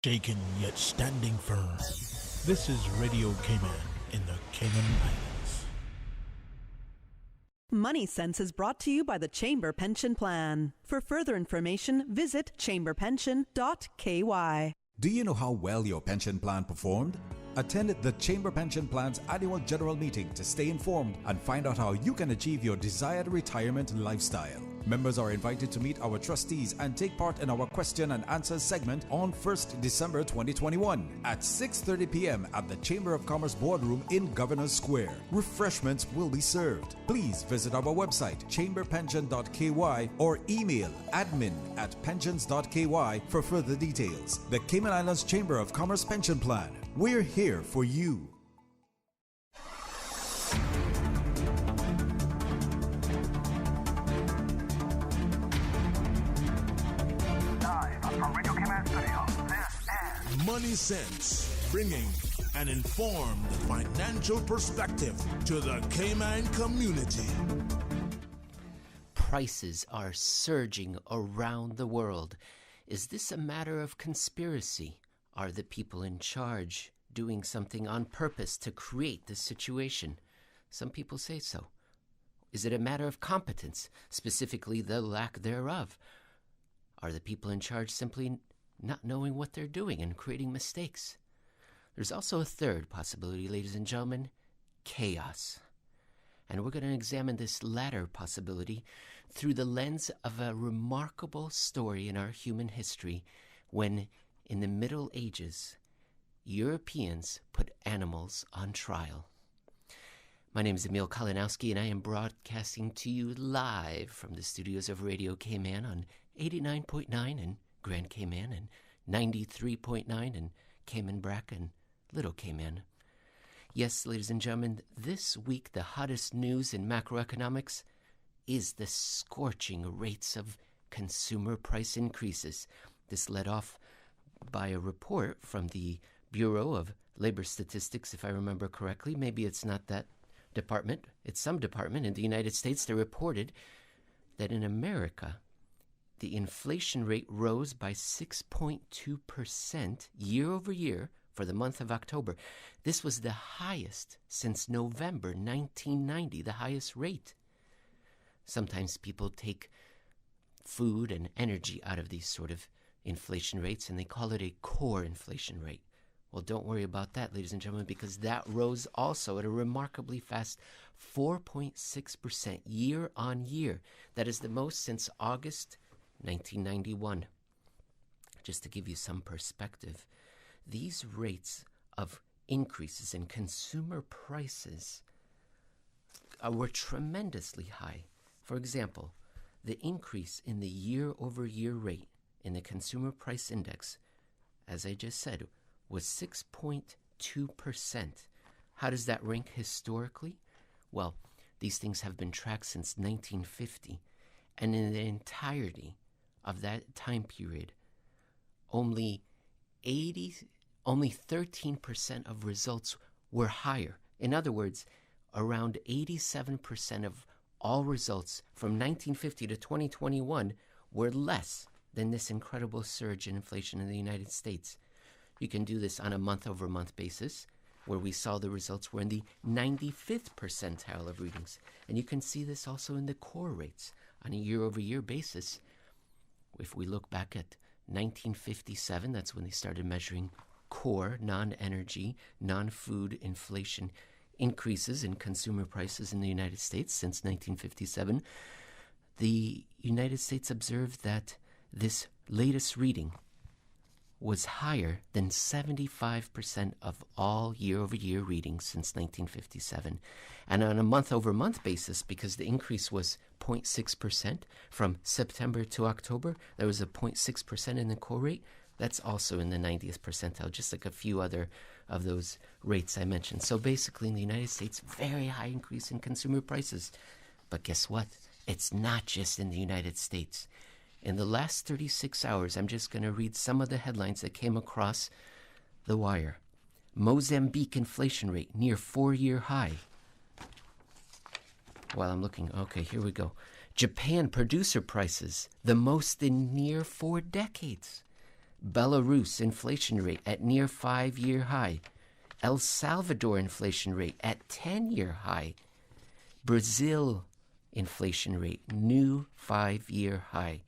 shaken yet standing firm. This is Radio Cayman in the Cayman Islands. Money Sense is brought to you by the Chamber Pension Plan. For further information, visit chamberpension.ky. Do you know how well your pension plan performed? Attend the Chamber Pension Plan's annual general meeting to stay informed and find out how you can achieve your desired retirement lifestyle. Members are invited to meet our trustees and take part in our question and answers segment on 1st December 2021 at 6:30 p.m. at the Chamber of Commerce Boardroom in Governors Square. Refreshments will be served. Please visit our website chamberpension.ky or email admin@pensions.ky for further details. The Cayman Islands Chamber of Commerce Pension Plan. We're here for you. Money Sense, bringing an informed financial perspective to the Cayman community. Prices are surging around the world. Is this a matter of conspiracy? Are the people in charge doing something on purpose to create this situation? Some people say so. Is it a matter of competence, specifically the lack thereof? Are the people in charge simply not knowing what they're doing and creating mistakes? There's also a third possibility, ladies and gentlemen, chaos. And we're going to examine this latter possibility through the lens of a remarkable story in our human history when, in the Middle Ages, Europeans put animals on trial. My name is Emil Kalinowski, and I am broadcasting to you live from the studios of Radio Cayman on 89.9 in Grand Cayman and 93.9 in Cayman Brac and Little Cayman. Yes, ladies and gentlemen, this week the hottest news in macroeconomics is the scorching rates of consumer price increases. This led off by a report from the Bureau of Labor Statistics, if I remember correctly. Maybe it's not that department, it's some department in the United States that reported that in America, the inflation rate rose by 6.2% year over year for the month of October. This was the highest since November 1990, the highest rate. Sometimes people take food and energy out of these sort of inflation rates, and they call it a core inflation rate. Well, don't worry about that, ladies and gentlemen, because that rose also at a remarkably fast 4.6% year on year. That is the most since August 1991. Just to give you some perspective, these rates of increases in consumer prices were tremendously high. For example, the increase in the year-over-year rate in the Consumer Price Index, as I just said, was 6.2%. How does that rank historically? Well, these things have been tracked since 1950, and in the entirety of that time period, only 13% of results were higher. In other words, around 87% of all results from 1950 to 2021 were less than this incredible surge in inflation in the United States. You can do this on a month-over-month basis, where we saw the results were in the 95th percentile of readings. And you can see this also in the core rates on a year-over-year basis. If we look back at 1957, that's when they started measuring core, non-energy, non-food inflation increases in consumer prices in the United States since 1957. The United States observed that this latest reading was higher than 75% of all year-over-year readings since 1957. And on a month-over-month basis, because the increase was 0.6% from September to October, there was a 0.6% in the core rate. That's also in the 90th percentile, just like a few other of those rates I mentioned. So basically in the United States, very high increase in consumer prices. But guess what? It's not just in the United States. In the last 36 hours, I'm just going to read some of the headlines that came across the wire. Mozambique inflation rate near 4-year high. While I'm looking, okay, here we go. Japan producer prices, the most in near 4 decades. Belarus inflation rate at near 5-year high. El Salvador inflation rate at 10-year high. Brazil inflation rate, new 5-year high.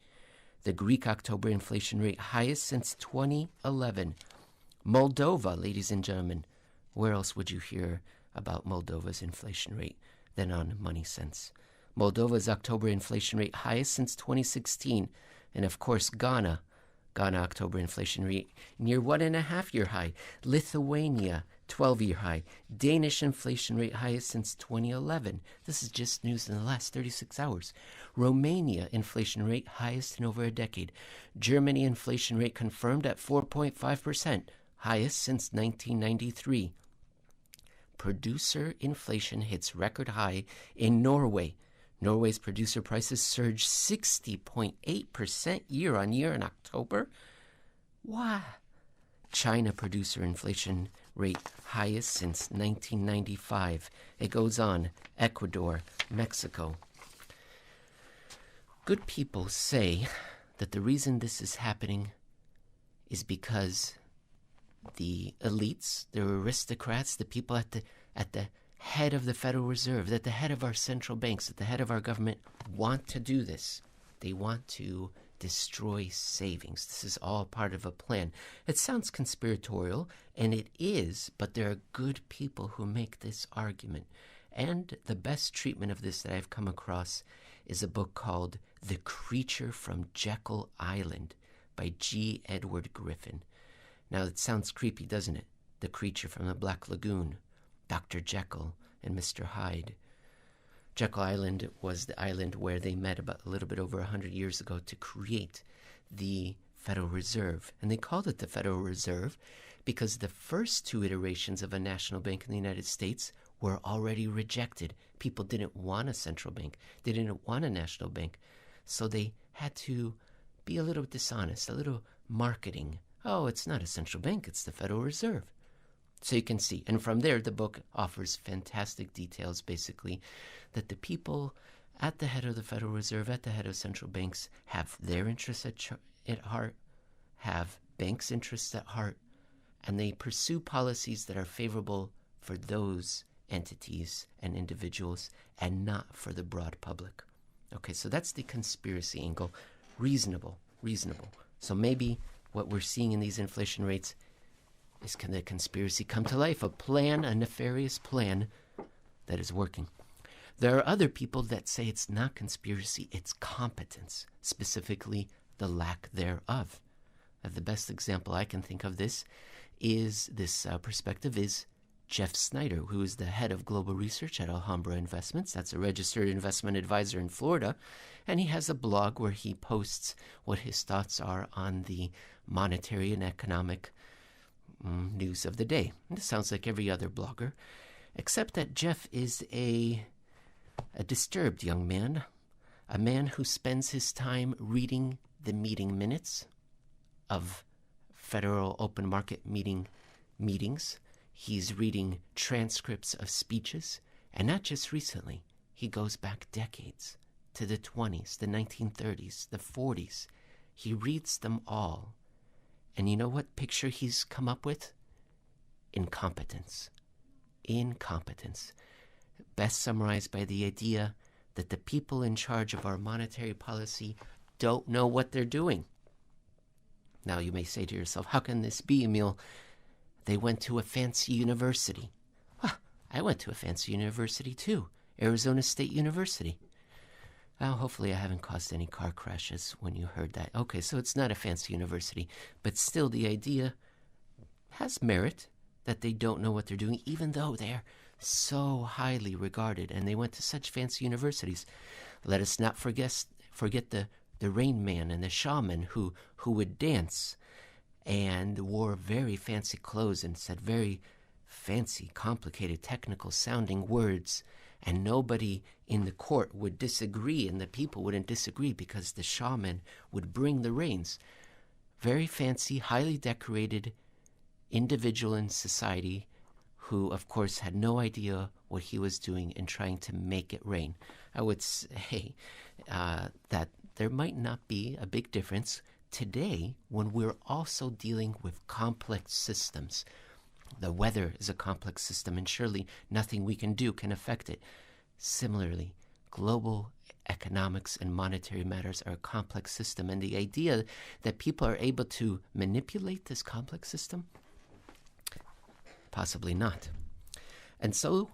The Greek October inflation rate, highest since 2011. Moldova, ladies and gentlemen. Where else would you hear about Moldova's inflation rate than on Money Sense? Moldova's October inflation rate, highest since 2016. And of course, Ghana October inflation rate, near 1.5-year high. Lithuania, 12-year high. Danish inflation rate, highest since 2011. This is just news in the last 36 hours. Romania inflation rate, highest in over a decade. Germany inflation rate confirmed at 4.5%, highest since 1993. Producer inflation hits record high in Norway. Norway's producer prices surged 60.8% year-on-year in October. Wow. China producer inflation rate highest since 1995. It goes on. Ecuador, Mexico. Good people say that the reason this is happening is because the elites, the aristocrats, the people at the head of the Federal Reserve, at the head of our central banks, at the head of our government want to do this. They want to destroy savings. This is all part of a plan. It sounds conspiratorial, and it is, but there are good people who make this argument. And the best treatment of this that I've come across is a book called The Creature from Jekyll Island by G. Edward Griffin. Now, it sounds creepy, doesn't it? The creature from the Black Lagoon, Dr. Jekyll and Mr. Hyde. Jekyll Island was the island where they met about a little bit over 100 years ago to create the Federal Reserve. And they called it the Federal Reserve because the first two iterations of a national bank in the United States were already rejected. People didn't want a central bank. They didn't want a national bank. So they had to be a little dishonest, a little marketing. Oh, it's not a central bank, it's the Federal Reserve. So you can see, and from there the book offers fantastic details, basically, that the people at the head of the Federal Reserve, at the head of central banks, have their interests at heart, have banks' interests at heart, and they pursue policies that are favorable for those entities and individuals and not for the broad public. Okay, so that's the conspiracy angle. Reasonable. So maybe what we're seeing in these inflation rates is, can the conspiracy come to life? A plan, a nefarious plan that is working. There are other people that say it's not conspiracy, it's competence, specifically the lack thereof. The best example I can think of this perspective is Jeff Snyder, who is the head of global research at Alhambra Investments. That's a registered investment advisor in Florida. And he has a blog where he posts what his thoughts are on the monetary and economic news of the day. And this sounds like every other blogger, except that Jeff is a disturbed young man, a man who spends his time reading the meeting minutes of Federal Open Market meetings. He's reading transcripts of speeches, and not just recently. He goes back decades to the 20s, the 1930s, the 40s. He reads them all. And you know what picture he's come up with? Incompetence. Best summarized by the idea that the people in charge of our monetary policy don't know what they're doing. Now you may say to yourself, how can this be, Emil? They went to a fancy university. I went to a fancy university too, Arizona State University. Well, hopefully I haven't caused any car crashes when you heard that. Okay, so it's not a fancy university, but still the idea has merit that they don't know what they're doing, even though they're so highly regarded and they went to such fancy universities. Let us not forget the Rain Man and the shaman who would dance and wore very fancy clothes and said very fancy, complicated, technical-sounding words, and nobody in the court would disagree, and the people wouldn't disagree because the shaman would bring the rains. Very fancy, highly decorated individual in society who, of course, had no idea what he was doing in trying to make it rain. I would say that there might not be a big difference today, when we're also dealing with complex systems, the weather is a complex system, and surely nothing we can do can affect it. Similarly, global economics and monetary matters are a complex system, and the idea that people are able to manipulate this complex system, possibly not. And so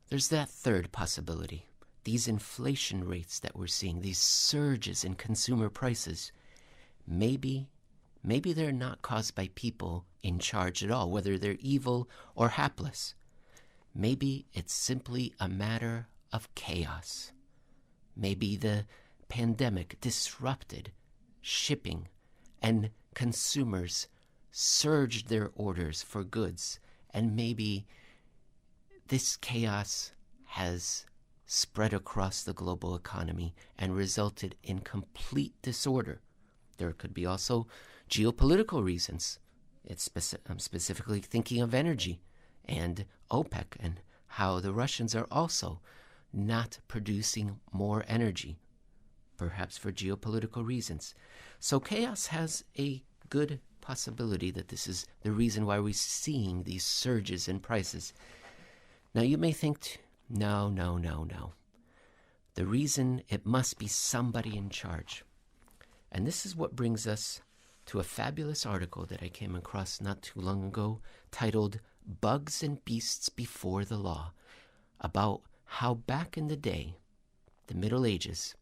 there's that third possibility. These inflation rates that we're seeing, these surges in consumer prices, maybe they're not caused by people in charge at all, whether they're evil or hapless. Maybe it's simply a matter of chaos. Maybe the pandemic disrupted shipping and consumers surged their orders for goods, and maybe this chaos has spread across the global economy and resulted in complete disorder. There could be also geopolitical reasons. I'm specifically thinking of energy and OPEC and how the Russians are also not producing more energy, perhaps for geopolitical reasons. So chaos has a good possibility that this is the reason why we're seeing these surges in prices. Now you may think, no. The reason, it must be somebody in charge. And this is what brings us to a fabulous article that I came across not too long ago titled Bugs and Beasts Before the Law, about how back in the day, the Middle Ages,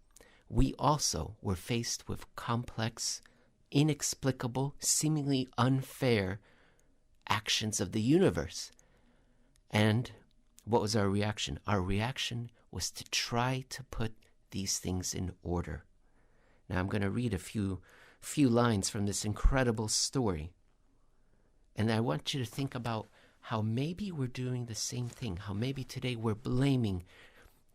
we also were faced with complex, inexplicable, seemingly unfair actions of the universe. And what was our reaction? Our reaction was to try to put these things in order. Now I'm going to read a few lines from this incredible story. And I want you to think about how maybe we're doing the same thing, how maybe today we're blaming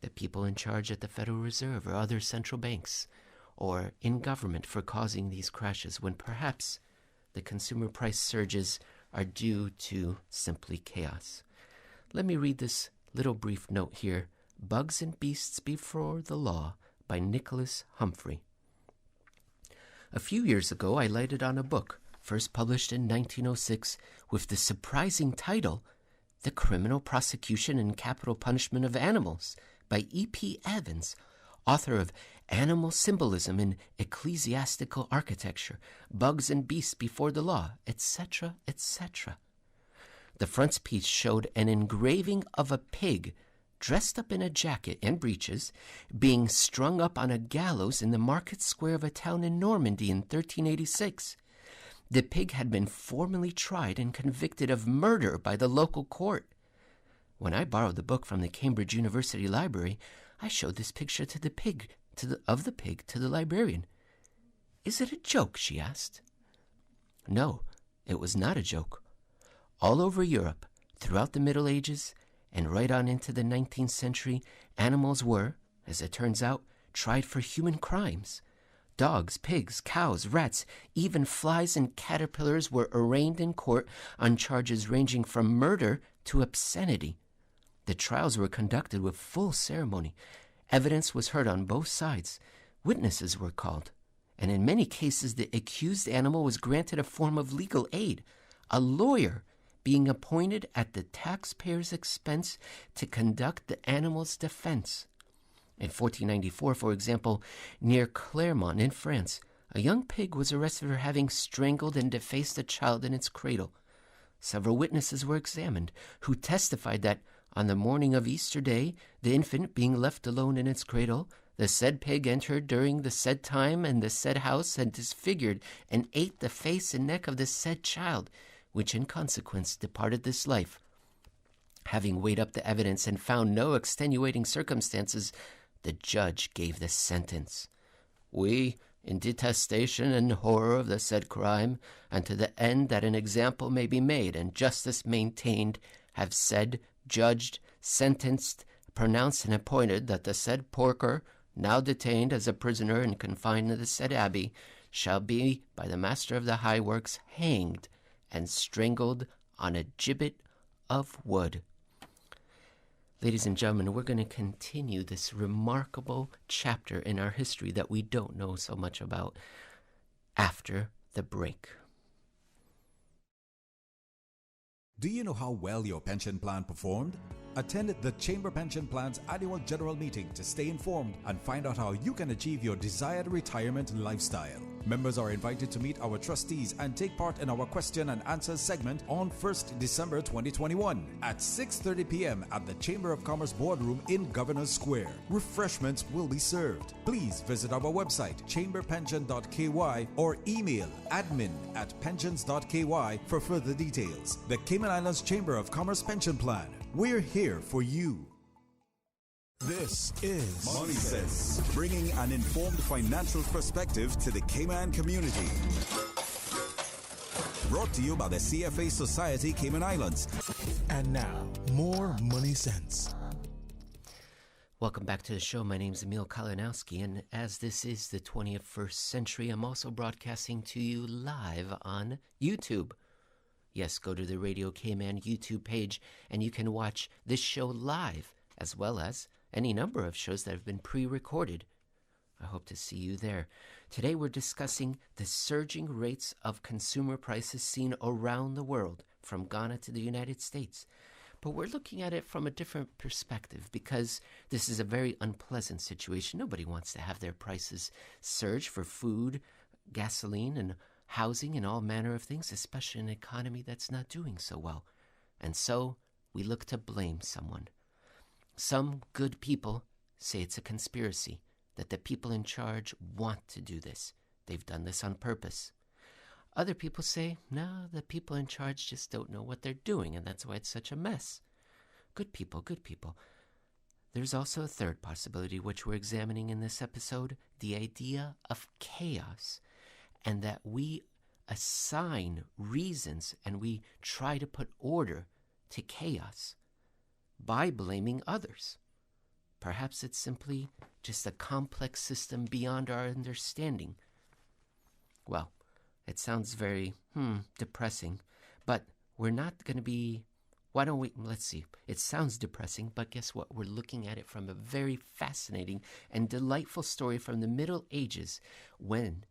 the people in charge at the Federal Reserve or other central banks or in government for causing these crashes, when perhaps the consumer price surges are due to simply chaos. Let me read this little brief note here. Bugs and Beasts Before the Law by Nicholas Humphrey. A few years ago, I lighted on a book, first published in 1906, with the surprising title, The Criminal Prosecution and Capital Punishment of Animals, by E.P. Evans, author of Animal Symbolism in Ecclesiastical Architecture, Bugs and Beasts Before the Law, etc., etc. The frontispiece showed an engraving of a pig dressed up in a jacket and breeches, being strung up on a gallows in the market square of a town in Normandy in 1386. The pig had been formally tried and convicted of murder by the local court. When I borrowed the book from the Cambridge University Library, I showed this picture of the pig to the librarian. "Is it a joke?" she asked. No, it was not a joke. All over Europe, throughout the Middle Ages, and right on into the 19th century, animals were, as it turns out, tried for human crimes. Dogs, pigs, cows, rats, even flies and caterpillars were arraigned in court on charges ranging from murder to obscenity. The trials were conducted with full ceremony. Evidence was heard on both sides. Witnesses were called. And in many cases, the accused animal was granted a form of legal aid, a lawyer being appointed at the taxpayer's expense to conduct the animal's defense. In 1494, for example, near Clermont in France, a young pig was arrested for having strangled and defaced a child in its cradle. Several witnesses were examined, who testified that on the morning of Easter Day, the infant being left alone in its cradle, the said pig entered during the said time and the said house and disfigured and ate the face and neck of the said child, which in consequence departed this life. Having weighed up the evidence and found no extenuating circumstances, the judge gave the sentence. We, in detestation and horror of the said crime, and to the end that an example may be made and justice maintained, have said, judged, sentenced, pronounced, and appointed that the said porker, now detained as a prisoner and confined in the said abbey, shall be, by the master of the high works, hanged and strangled on a gibbet of wood. Ladies and gentlemen, we're going to continue this remarkable chapter in our history that we don't know so much about. after the break. Do you know how well your pension plan performed? Attend the Chamber Pension Plan's annual general meeting to stay informed and find out how you can achieve your desired retirement lifestyle. Members are invited to meet our trustees and take part in our question and answers segment on 1st December 2021 at 6:30 p.m. at the Chamber of Commerce Boardroom in Governors Square. Refreshments will be served. Please visit our website chamberpension.ky or email admin@pensions.ky for further details. The Cayman Islands Chamber of Commerce Pension Plan. We're here for you. This is Money Sense, bringing an informed financial perspective to the Cayman community. Brought to you by the CFA Society Cayman Islands. And now, more Money Sense. Welcome back to the show. My name's Emil Kalinowski, and as this is the 21st century, I'm also broadcasting to you live on YouTube. Yes, go to the Radio Cayman YouTube page, and you can watch this show live, as well as any number of shows that have been pre-recorded. I hope to see you there. Today we're discussing the surging rates of consumer prices seen around the world, from Ghana to the United States. But we're looking at it from a different perspective because this is a very unpleasant situation. Nobody wants to have their prices surge for food, gasoline, and housing and all manner of things, especially in an economy that's not doing so well. And so we look to blame someone. Some good people say it's a conspiracy, that the people in charge want to do this. They've done this on purpose. Other people say, no, the people in charge just don't know what they're doing, and that's why it's such a mess. Good people, good people. There's also a third possibility, which we're examining in this episode, the idea of chaos, and that we assign reasons and we try to put order to chaos by blaming others. Perhaps it's simply just a complex system beyond our understanding. Well, it sounds very, depressing, but we're not going to be, let's see. It sounds depressing, but guess what? We're looking at it from a very fascinating and delightful story from the Middle Ages when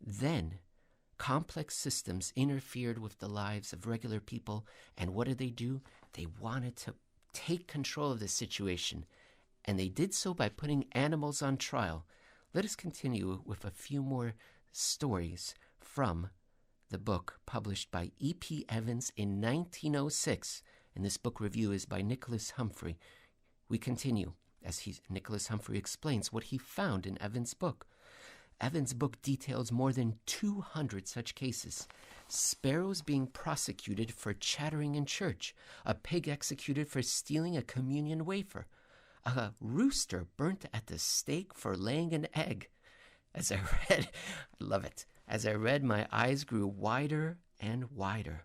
then complex systems interfered with the lives of regular people, and what did they do? They wanted to take control of the situation, and they did so by putting animals on trial. Let us continue with a few more stories from the book published by E.P. Evans in 1906, and this book review is by Nicholas Humphrey. We continue as Nicholas Humphrey explains what he found in Evans' book. Evans' book details more than 200 such cases. Sparrows being prosecuted for chattering in church, a pig executed for stealing a communion wafer, a rooster burnt at the stake for laying an egg. As I read, I love it. As I read, my eyes grew wider and wider.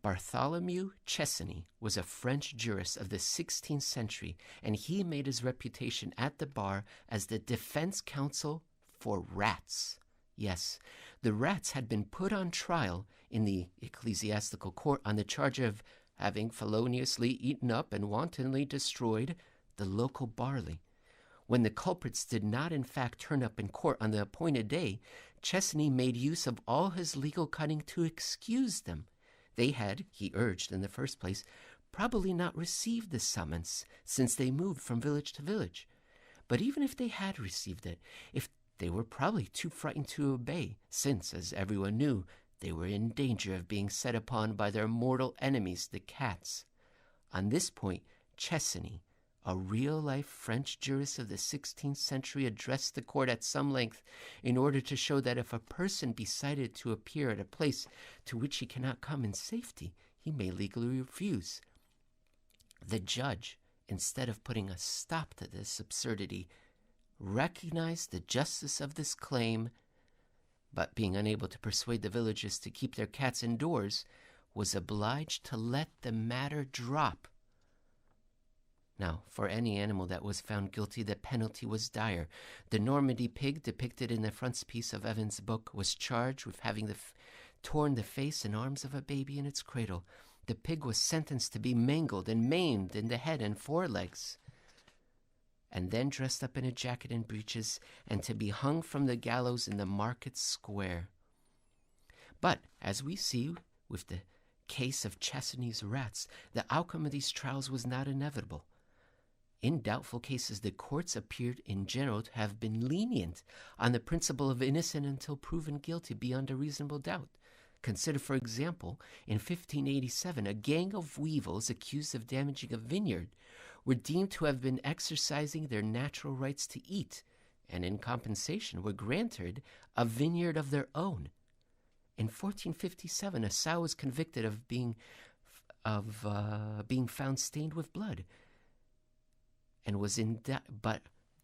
Bartholomew Chessany was a French jurist of the 16th century, and he made his reputation at the bar as the defense counsel for rats. Yes, the rats had been put on trial in the ecclesiastical court on the charge of having feloniously eaten up and wantonly destroyed the local barley. When the culprits did not in fact turn up in court on the appointed day, Chessany made use of all his legal cunning to excuse them. They had, he urged in the first place, probably not received the summons, since they moved from village to village. But even if they had received it, they were probably too frightened to obey, since, as everyone knew, they were in danger of being set upon by their mortal enemies, the cats. On this point, Chessany, a real-life French jurist of the 16th century, addressed the court at some length in order to show that if a person be cited to appear at a place to which he cannot come in safety, he may legally refuse. The judge, instead of putting a stop to this absurdity, recognized the justice of this claim, but being unable to persuade the villagers to keep their cats indoors, was obliged to let the matter drop. Now, for any animal that was found guilty, the penalty was dire. The Normandy pig, depicted in the frontispiece of Evans' book, was charged with having torn the face and arms of a baby in its cradle. The pig was sentenced to be mangled and maimed in the head and forelegs. and then dressed up in a jacket and breeches, and to be hung from the gallows in the market square. But, as we see with the case of Chesney's rats, the outcome of these trials was not inevitable. In doubtful cases, the courts appeared in general to have been lenient on the principle of innocent until proven guilty beyond a reasonable doubt. Consider, for example, in 1587, a gang of weevils accused of damaging a vineyard were deemed to have been exercising their natural rights to eat, and in compensation were granted a vineyard of their own. In 1457, a sow was convicted of being found stained with blood, and was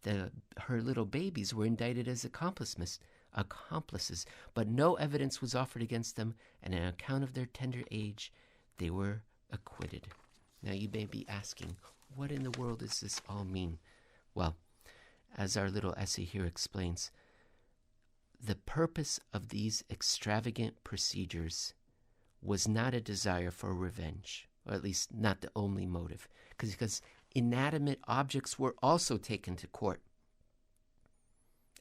her little babies were indicted as accomplices, but no evidence was offered against them, and on account of their tender age, they were acquitted. Now you may be asking, what in the world does this all mean? Well, as our little essay here explains, the purpose of these extravagant procedures was not a desire for revenge, or at least not the only motive, because inanimate objects were also taken to court.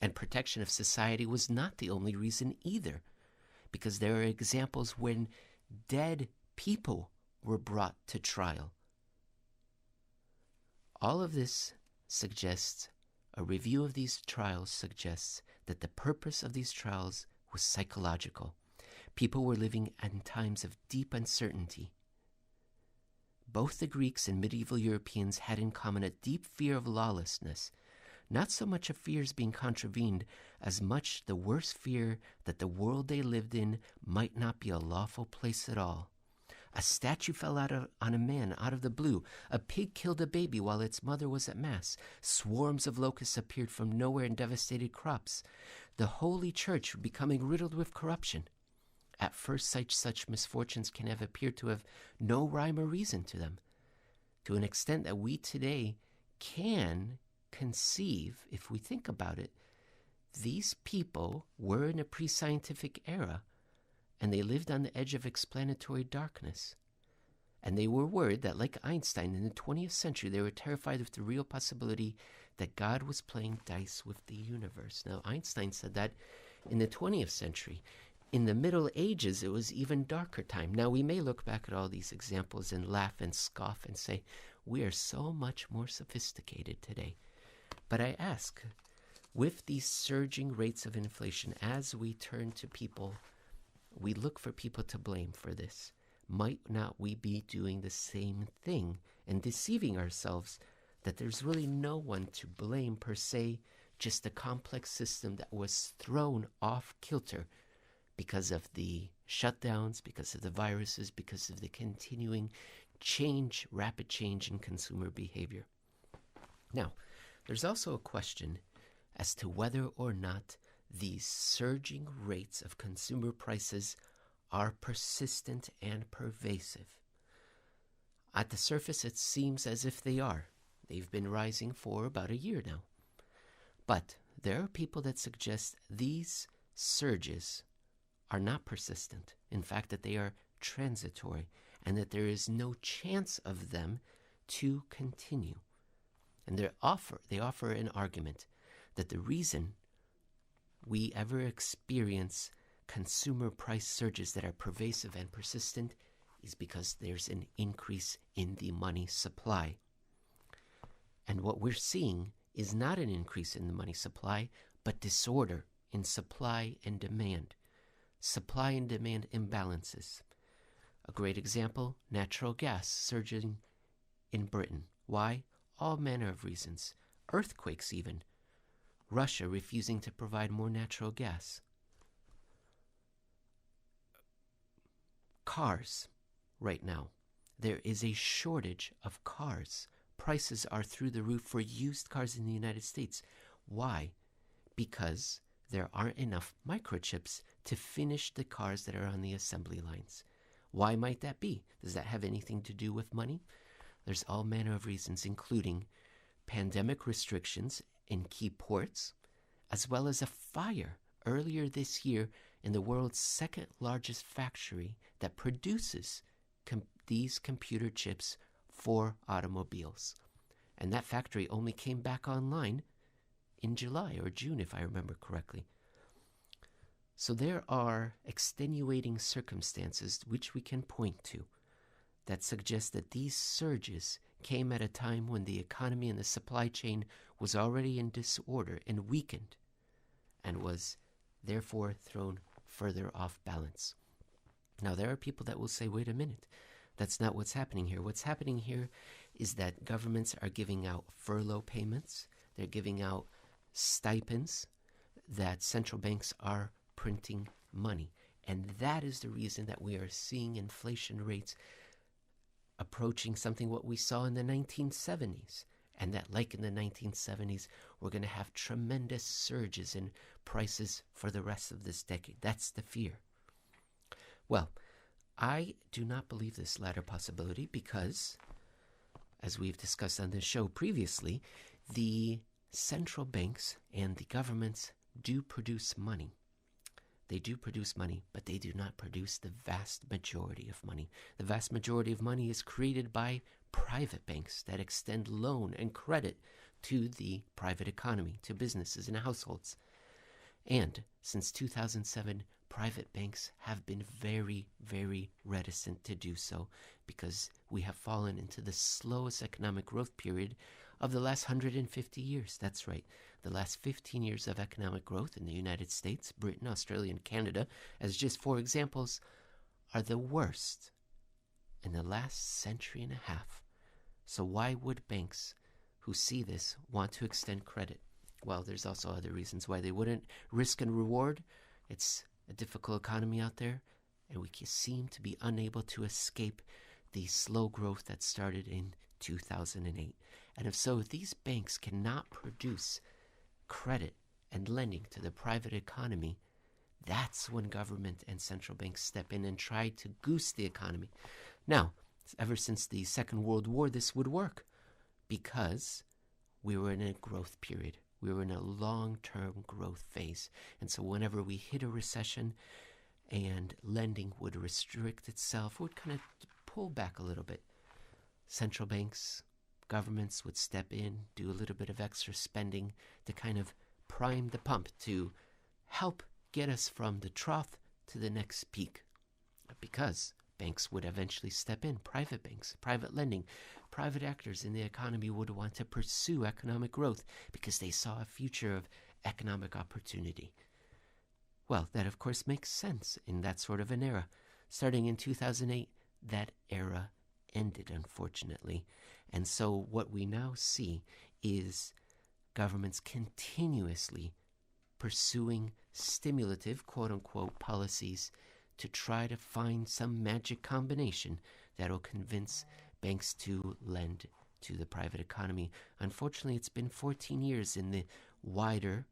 And protection of society was not the only reason either, because there are examples when dead people were brought to trial. All of this suggests, a review of these trials suggests that the purpose of these trials was psychological. People were living in times of deep uncertainty. Both the Greeks and medieval Europeans had in common a deep fear of lawlessness, not so much of fears being contravened, as much the worse fear that the world they lived in might not be a lawful place at all. A statue fell on a man out of the blue. A pig killed a baby while its mother was at mass. Swarms of locusts appeared from nowhere and devastated crops. The Holy Church becoming riddled with corruption. At first sight, such misfortunes can have appeared to have no rhyme or reason to them, to an extent that we today can conceive, if we think about it, these people were in a pre-scientific era, and they lived on the edge of explanatory darkness. And they were worried that, like Einstein in the 20th century, they were terrified of the real possibility that God was playing dice with the universe. Now, Einstein said that in the 20th century. In the Middle Ages, it was even darker time. Now, we may look back at all these examples and laugh and scoff and say, we are so much more sophisticated today. But I ask, with these surging rates of inflation, as we turn to people, we look for people to blame for this. Might not we be doing the same thing and deceiving ourselves that there's really no one to blame per se, just a complex system that was thrown off kilter because of the shutdowns, because of the viruses, because of the continuing rapid change in consumer behavior. Now, there's also a question as to whether or not these surging rates of consumer prices are persistent and pervasive. At the surface, it seems as if they are. They've been rising for about a year now. But there are people that suggest these surges are not persistent. In fact, that they are transitory and that there is no chance of them to continue. And they offer an argument that the reason we ever experience consumer price surges that are pervasive and persistent is because there's an increase in the money supply. And what we're seeing is not an increase in the money supply, but disorder in supply and demand. Supply and demand imbalances. A great example, natural gas surging in Britain. Why? All manner of reasons. Earthquakes even. Russia refusing to provide more natural gas. Cars right now. There is a shortage of cars. Prices are through the roof for used cars in the United States. Why? Because there aren't enough microchips to finish the cars that are on the assembly lines. Why might that be? Does that have anything to do with money? There's all manner of reasons, including pandemic restrictions in key ports, as well as a fire earlier this year in the world's second largest factory that produces these computer chips for automobiles. And that factory only came back online in July or June, if I remember correctly. So there are extenuating circumstances which we can point to that suggest that these surges came at a time when the economy and the supply chain was already in disorder and weakened, and was therefore thrown further off balance. Now, there are people that will say, wait a minute, that's not what's happening here. What's happening here is that governments are giving out furlough payments, they're giving out stipends, that central banks are printing money. And that is the reason that we are seeing inflation rates approaching something what we saw in the 1970s. And that, like in the 1970s, we're going to have tremendous surges in prices for the rest of this decade. That's the fear. Well, I do not believe this latter possibility because, as we've discussed on this show previously, the central banks and the governments do produce money. They do produce money, but they do not produce the vast majority of money. The vast majority of money is created by private banks that extend loan and credit to the private economy, to businesses and households. And since 2007, private banks have been very, very reticent to do so because we have fallen into the slowest economic growth period of the last 150 years. That's right. The last 15 years of economic growth in the United States, Britain, Australia, and Canada, as just 4 examples, are the worst in the last century and a half. So why would banks who see this want to extend credit? Well, there's also other reasons why they wouldn't. Risk and reward. It's a difficult economy out there, and we seem to be unable to escape the slow growth that started in 2008. And if so, if these banks cannot produce credit and lending to the private economy, that's when government and central banks step in and try to goose the economy. Now, ever since the Second World War, this would work because we were in a growth period. We were in a long-term growth phase. And so whenever we hit a recession and lending would restrict itself, would kind of pull back a little bit, central banks, governments would step in, do a little bit of extra spending to kind of prime the pump to help get us from the trough to the next peak. Because banks would eventually step in, private banks, private lending, private actors in the economy would want to pursue economic growth because they saw a future of economic opportunity. Well, that of course makes sense in that sort of an era. Starting in 2008, that era ended, unfortunately. And so what we now see is governments continuously pursuing stimulative, quote-unquote, policies to try to find some magic combination that will convince banks to lend to the private economy. Unfortunately, it's been 14 years in the wider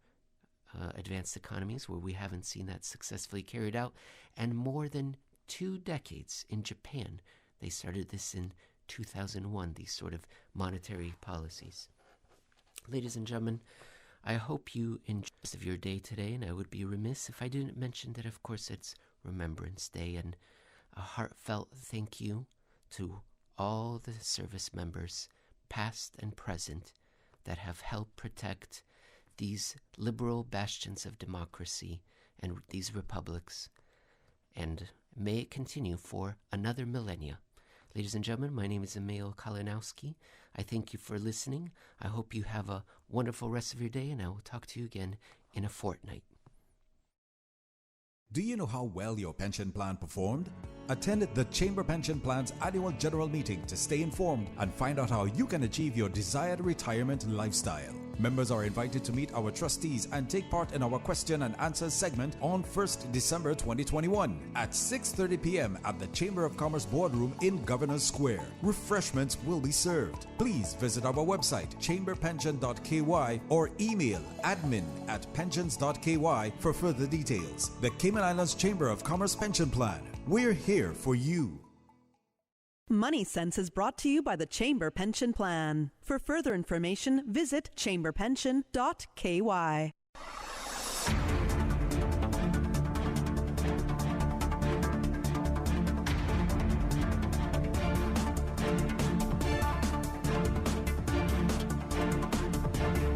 advanced economies where we haven't seen that successfully carried out, and more than 2 decades in Japan. They started this in 2001, these sort of monetary policies. Ladies and gentlemen, I hope you enjoy the rest of your day today, and I would be remiss if I didn't mention that, of course, it's Remembrance Day, and a heartfelt thank you to all the service members, past and present, that have helped protect these liberal bastions of democracy and these republics. And may it continue for another millennia. Ladies and gentlemen, my name is Emil Kalinowski. I thank you for listening. I hope you have a wonderful rest of your day, and I will talk to you again in a fortnight. Do you know how well your pension plan performed? Attend the Chamber Pension Plan's annual general meeting to stay informed and find out how you can achieve your desired retirement lifestyle. Members are invited to meet our trustees and take part in our question and answer segment on 1st December 2021 at 6:30 p.m. at the Chamber of Commerce Boardroom in Governors Square. Refreshments will be served. Please visit our website chamberpension.ky or email admin@pensions.ky for further details. The Cayman Islands Chamber of Commerce Pension Plan. We're here for you. Money Sense is brought to you by the Chamber Pension Plan. For further information, visit chamberpension.ky.